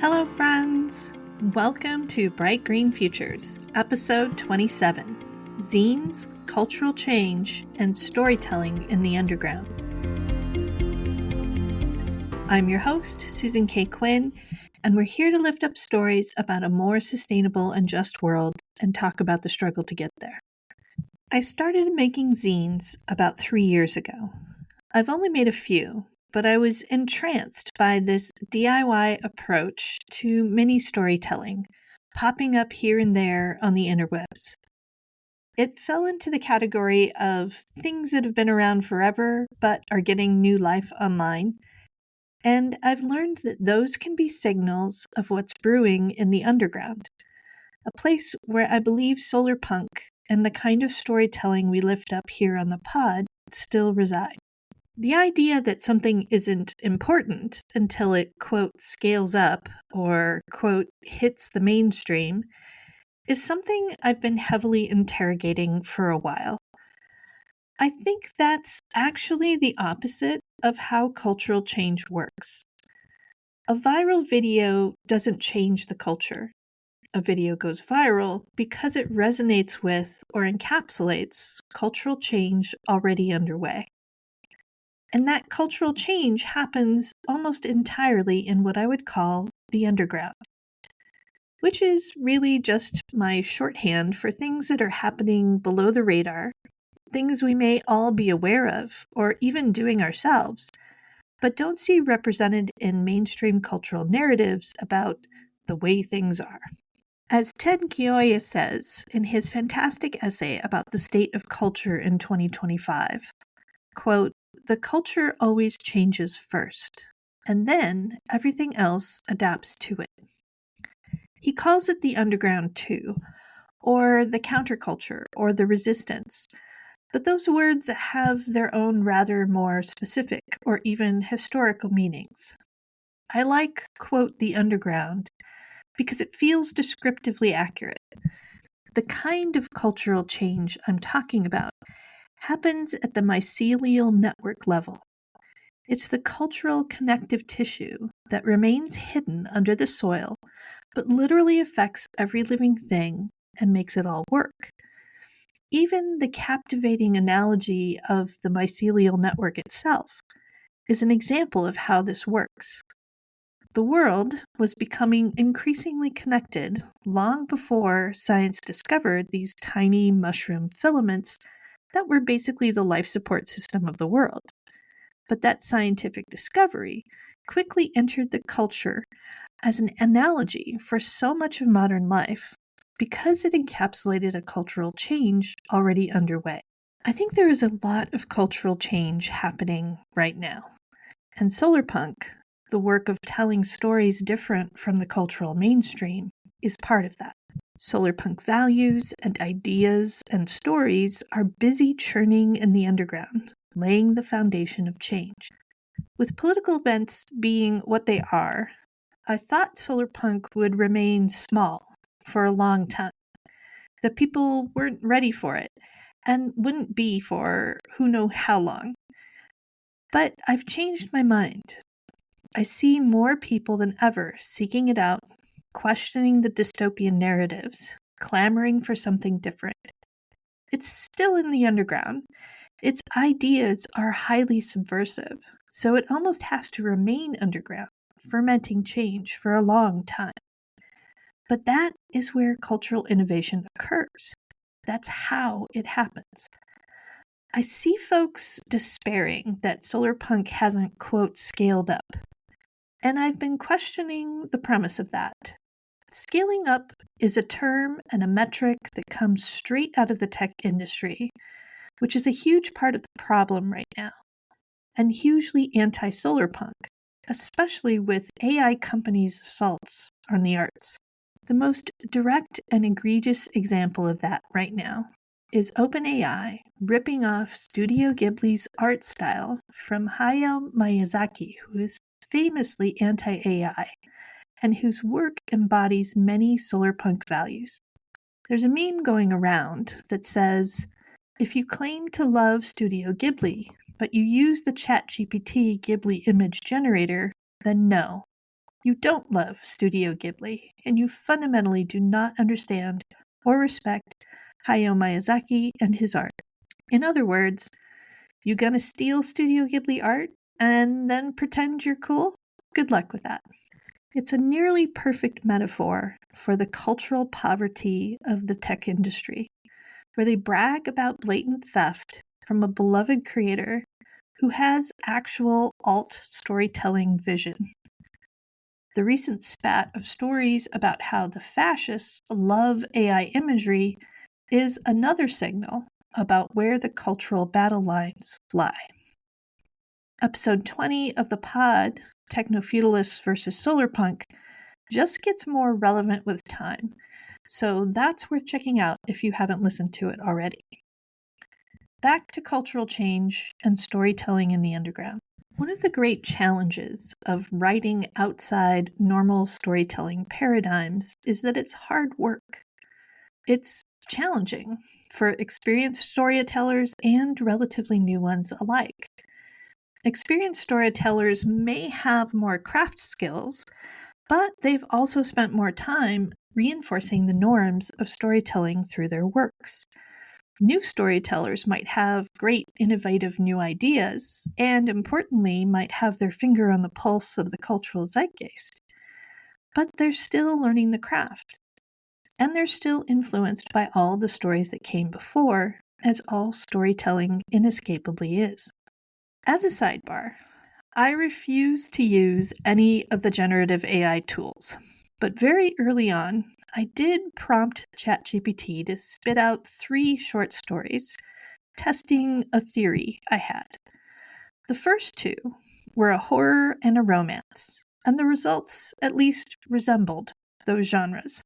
Hello, friends! Welcome to Bright Green Futures, episode 27, Zines, Cultural Change, and Storytelling in the Underground. I'm your host, Susan K. Quinn, and we're here to lift up stories about a more sustainable and just world and talk about the struggle to get there. I started making zines about 3 years ago. I've only made a few, but I was entranced by this DIY approach to mini storytelling, popping up here and there on the interwebs. It fell into the category of things that have been around forever but are getting new life online, and I've learned that those can be signals of what's brewing in the underground, a place where I believe solar punk and the kind of storytelling we lift up here on the pod still reside. The idea that something isn't important until it, quote, scales up or, quote, hits the mainstream is something I've been heavily interrogating for a while. I think that's actually the opposite of how cultural change works. A viral video doesn't change the culture. A video goes viral because it resonates with or encapsulates cultural change already underway. And that cultural change happens almost entirely in what I would call the underground, which is really just my shorthand for things that are happening below the radar, things we may all be aware of or even doing ourselves, but don't see represented in mainstream cultural narratives about the way things are. As Ted Gioia says in his fantastic essay about the state of culture in 2025, quote, "The culture always changes first, and then everything else adapts to it." He calls it the underground too, or the counterculture, or the resistance, but those words have their own rather more specific or even historical meanings. I like, quote, "the underground," because it feels descriptively accurate. The kind of cultural change I'm talking about happens at the mycelial network level. It's the cultural connective tissue that remains hidden under the soil, but literally affects every living thing and makes it all work. Even the captivating analogy of the mycelial network itself is an example of how this works. The world was becoming increasingly connected long before science discovered these tiny mushroom filaments that were basically the life support system of the world. But that scientific discovery quickly entered the culture as an analogy for so much of modern life because it encapsulated a cultural change already underway. I think there is a lot of cultural change happening right now, and solarpunk, the work of telling stories different from the cultural mainstream, is part of that. Solarpunk values and ideas and stories are busy churning in the underground, laying the foundation of change. With political events being what they are, I thought solarpunk would remain small for a long time, that people weren't ready for it and wouldn't be for who knows how long. But I've changed my mind. I see more people than ever seeking it out, questioning the dystopian narratives, clamoring for something different. It's still in the underground. Its ideas are highly subversive, so it almost has to remain underground, fermenting change for a long time. But that is where cultural innovation occurs. That's how it happens. I see folks despairing that solarpunk hasn't, quote, scaled up. And I've been questioning the premise of that. Scaling up is a term and a metric that comes straight out of the tech industry, which is a huge part of the problem right now, and hugely anti-solarpunk, especially with AI companies' assaults on the arts. The most direct and egregious example of that right now is OpenAI ripping off Studio Ghibli's art style from Hayao Miyazaki, who is famously anti-AI, and whose work embodies many solarpunk values. There's a meme going around that says, if you claim to love Studio Ghibli, but you use the ChatGPT Ghibli image generator, then no, you don't love Studio Ghibli, and you fundamentally do not understand or respect Hayao Miyazaki and his art. In other words, you gonna steal Studio Ghibli art and then pretend you're cool? Good luck with that. It's a nearly perfect metaphor for the cultural poverty of the tech industry, where they brag about blatant theft from a beloved creator who has actual alt storytelling vision. The recent spat of stories about how the fascists love AI imagery is another signal about where the cultural battle lines lie. Episode 20 of the pod, Techno-Feudalists versus Solarpunk, just gets more relevant with time, so that's worth checking out if you haven't listened to it already. Back to cultural change and storytelling in the underground. One of the great challenges of writing outside normal storytelling paradigms is that it's hard work. It's challenging for experienced storytellers and relatively new ones alike. Experienced storytellers may have more craft skills, but they've also spent more time reinforcing the norms of storytelling through their works. New storytellers might have great innovative new ideas, and importantly, might have their finger on the pulse of the cultural zeitgeist. But they're still learning the craft, and they're still influenced by all the stories that came before, as all storytelling inescapably is. As a sidebar, I refuse to use any of the generative AI tools, but very early on, I did prompt ChatGPT to spit out 3 short stories, testing a theory I had. The first 2 were a horror and a romance, and the results at least resembled those genres.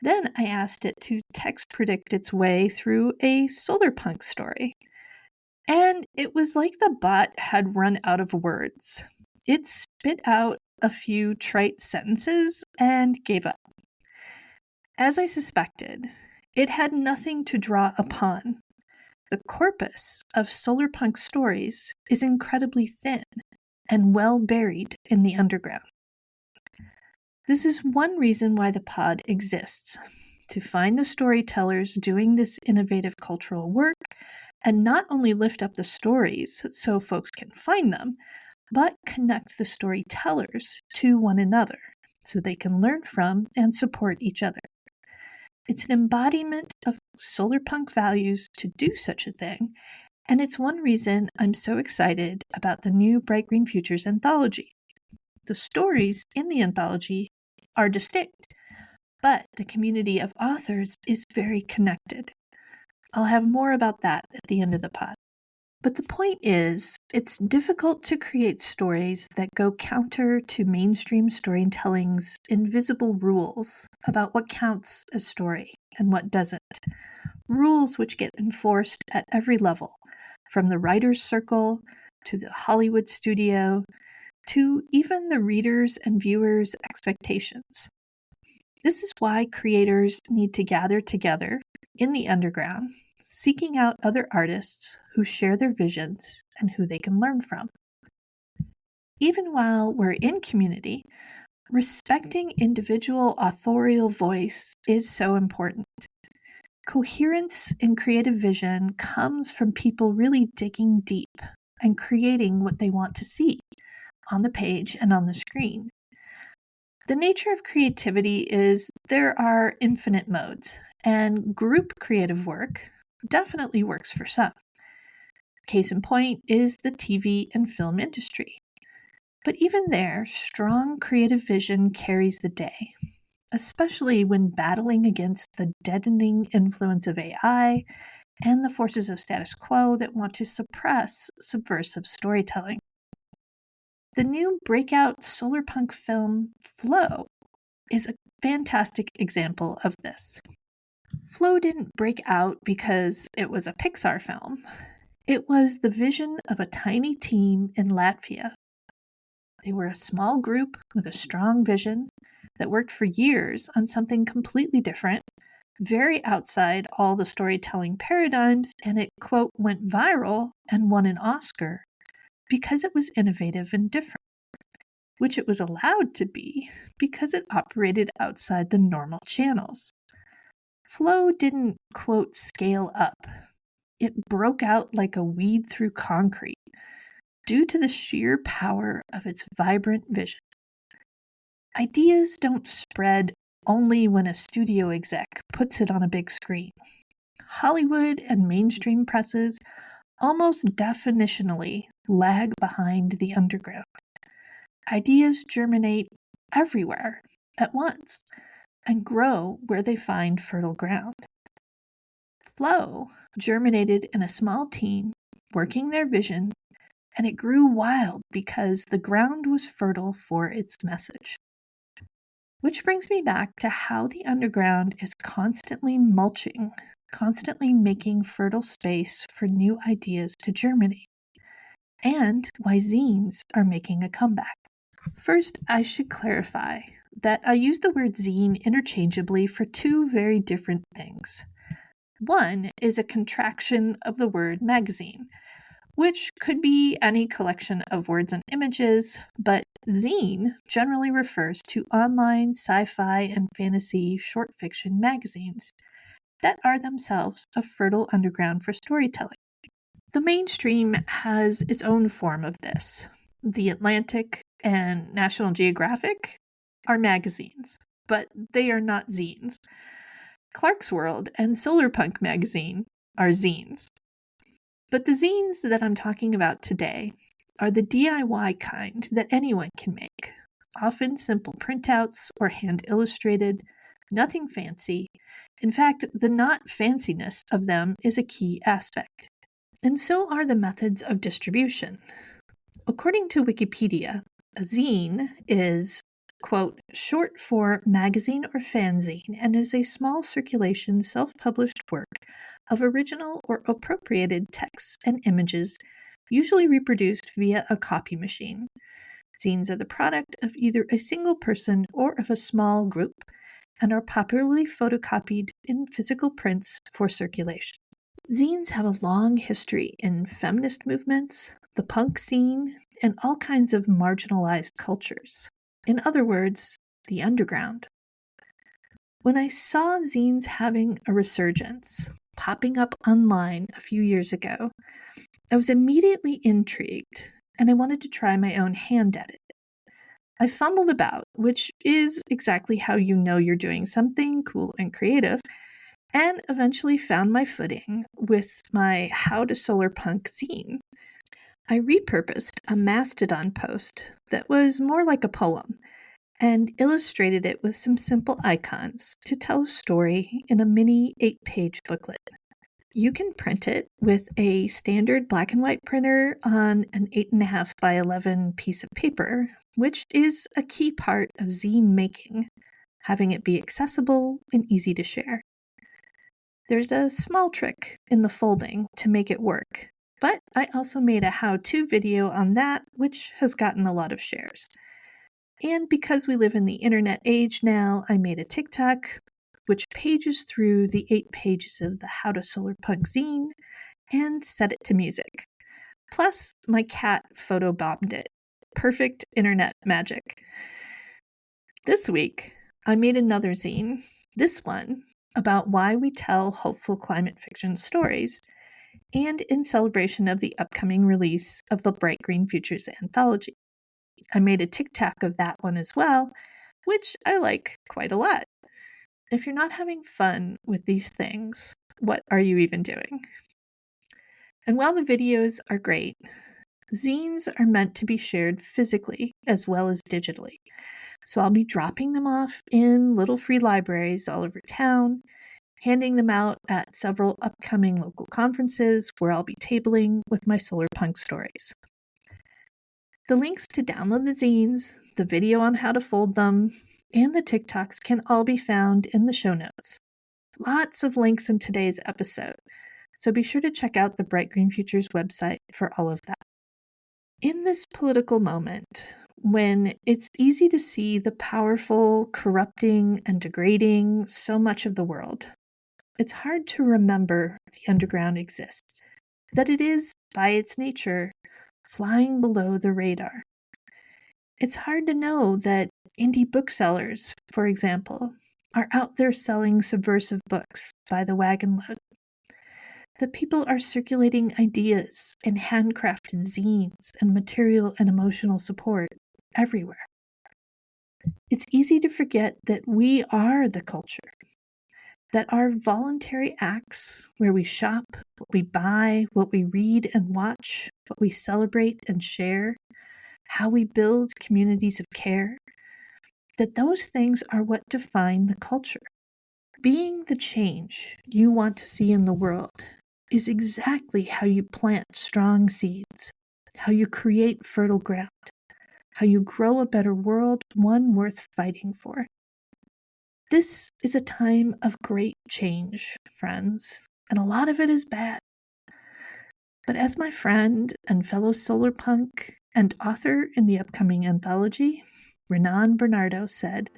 Then I asked it to text predict its way through a solarpunk story. And it was like the bot had run out of words. It spit out a few trite sentences and gave up. As I suspected, it had nothing to draw upon. The corpus of solarpunk stories is incredibly thin and well buried in the underground. This is one reason why the pod exists, to find the storytellers doing this innovative cultural work and not only lift up the stories so folks can find them, but connect the storytellers to one another so they can learn from and support each other. It's an embodiment of solarpunk values to do such a thing, and it's one reason I'm so excited about the new Bright Green Futures anthology. The stories in the anthology are distinct, but the community of authors is very connected. I'll have more about that at the end of the pod. But the point is, it's difficult to create stories that go counter to mainstream storytelling's invisible rules about what counts as story and what doesn't. Rules which get enforced at every level, from the writer's circle to the Hollywood studio to even the readers' and viewers' expectations. This is why creators need to gather together in the underground, seeking out other artists who share their visions and who they can learn from. Even while we're in community, respecting individual authorial voice is so important. Coherence in creative vision comes from people really digging deep and creating what they want to see on the page and on the screen. The nature of creativity is there are infinite modes, and group creative work definitely works for some. Case in point is the TV and film industry. But even there, strong creative vision carries the day, especially when battling against the deadening influence of AI and the forces of status quo that want to suppress subversive storytelling. The new breakout solarpunk film, Flow, is a fantastic example of this. Flow didn't break out because it was a Pixar film. It was the vision of a tiny team in Latvia. They were a small group with a strong vision that worked for years on something completely different, very outside all the storytelling paradigms, and it, quote, went viral and won an Oscar because it was innovative and different. which it was allowed to be because it operated outside the normal channels. Flow didn't, quote, scale up. It broke out like a weed through concrete due to the sheer power of its vibrant vision. Ideas don't spread only when a studio exec puts it on a big screen. Hollywood and mainstream presses almost definitionally lag behind the underground. Ideas germinate everywhere at once and grow where they find fertile ground. Flow germinated in a small team working their vision, and it grew wild because the ground was fertile for its message. Which brings me back to how the underground is constantly mulching, constantly making fertile space for new ideas to germinate, and why zines are making a comeback. First, I should clarify that I use the word zine interchangeably for two very different things. One is a contraction of the word magazine, which could be any collection of words and images, but zine generally refers to online sci-fi and fantasy short fiction magazines that are themselves a fertile underground for storytelling. The mainstream has its own form of this. The Atlantic and National Geographic are magazines, but they are not zines. Clark's World and Solarpunk magazine are zines. But the zines that I'm talking about today are the DIY kind that anyone can make, often simple printouts or hand illustrated, nothing fancy. In fact, the not fanciness of them is a key aspect. And so are the methods of distribution. According to Wikipedia, a zine is, quote, short for magazine or fanzine and is a small circulation self-published work of original or appropriated texts and images, usually reproduced via a copy machine. Zines are the product of either a single person or of a small group and are popularly photocopied in physical prints for circulation. Zines have a long history in feminist movements, the punk scene, and all kinds of marginalized cultures. In other words, the underground. When I saw zines having a resurgence, popping up online a few years ago, I was immediately intrigued, and I wanted to try my own hand at it. I fumbled about, which is exactly how you know you're doing something cool and creative, and eventually found my footing with my How to Solar Punk zine. I repurposed a Mastodon post that was more like a poem and illustrated it with some simple icons to tell a story in a mini 8-page booklet. You can print it with a standard black and white printer on an 8.5 by 11 piece of paper, which is a key part of zine making, having it be accessible and easy to share. There's a small trick in the folding to make it work, but I also made a how-to video on that, which has gotten a lot of shares. And because we live in the internet age now, I made a TikTok, which pages through the 8 pages of the How to Solar Punk zine and set it to music. Plus, my cat photobombed it. Perfect internet magic. This week, I made another zine, this one about why we tell hopeful climate fiction stories, and in celebration of the upcoming release of the Bright Green Futures anthology. I made a TikTok of that one as well, which I like quite a lot. If you're not having fun with these things, what are you even doing? And while the videos are great, zines are meant to be shared physically as well as digitally. So I'll be dropping them off in little free libraries all over town, handing them out at several upcoming local conferences where I'll be tabling with my solar punk stories. The links to download the zines, the video on how to fold them, and the TikToks can all be found in the show notes. Lots of links in today's episode, so be sure to check out the Bright Green Futures website for all of that. In this political moment, when it's easy to see the powerful corrupting and degrading so much of the world, it's hard to remember the underground exists, that it is, by its nature, flying below the radar. It's hard to know that indie booksellers, for example, are out there selling subversive books by the wagon load. That people are circulating ideas and handcrafted zines and material and emotional support everywhere. It's easy to forget that we are the culture, that our voluntary acts, where we shop, what we buy, what we read and watch, what we celebrate and share, how we build communities of care, that those things are what define the culture. Being the change you want to see in the world is exactly how you plant strong seeds, how you create fertile ground, how you grow a better world, one worth fighting for. This is a time of great change, friends, and a lot of it is bad. But as my friend and fellow solar punk and author in the upcoming anthology, Renan Bernardo, said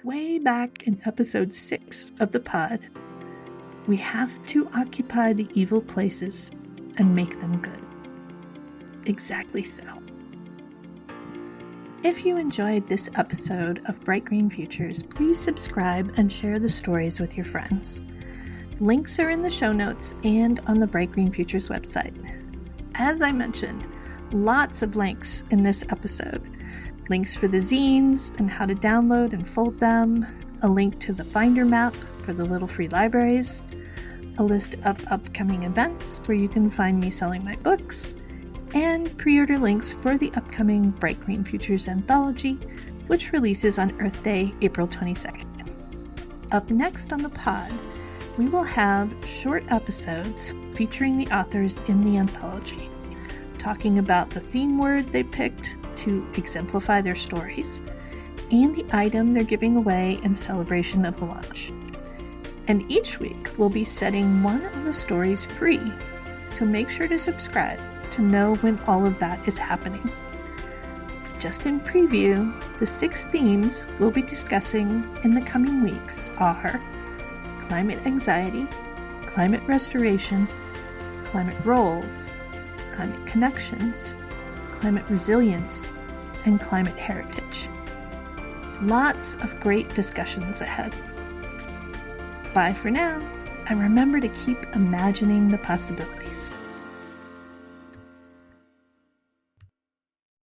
way back in episode 6 of the pod, we have to occupy the evil places and make them good. Exactly so. If you enjoyed this episode of Bright Green Futures, please subscribe and share the stories with your friends. Links are in the show notes and on the Bright Green Futures website. As I mentioned, lots of links in this episode. Links for the zines and how to download and fold them, a link to the Finder map for the Little Free Libraries, a list of upcoming events where you can find me selling my books, and pre-order links for the upcoming Bright Green Futures anthology, which releases on Earth Day, April 22nd. Up next on the pod, we will have short episodes featuring the authors in the anthology, talking about the theme word they picked to exemplify their stories, and the item they're giving away in celebration of the launch. And each week, we'll be setting one of the stories free, so make sure to subscribe to know when all of that is happening. Just in preview, the 6 themes we'll be discussing in the coming weeks are climate anxiety, climate restoration, climate roles, climate connections, climate resilience, and climate heritage. Lots of great discussions ahead. Bye for now, and remember to keep imagining the possibilities.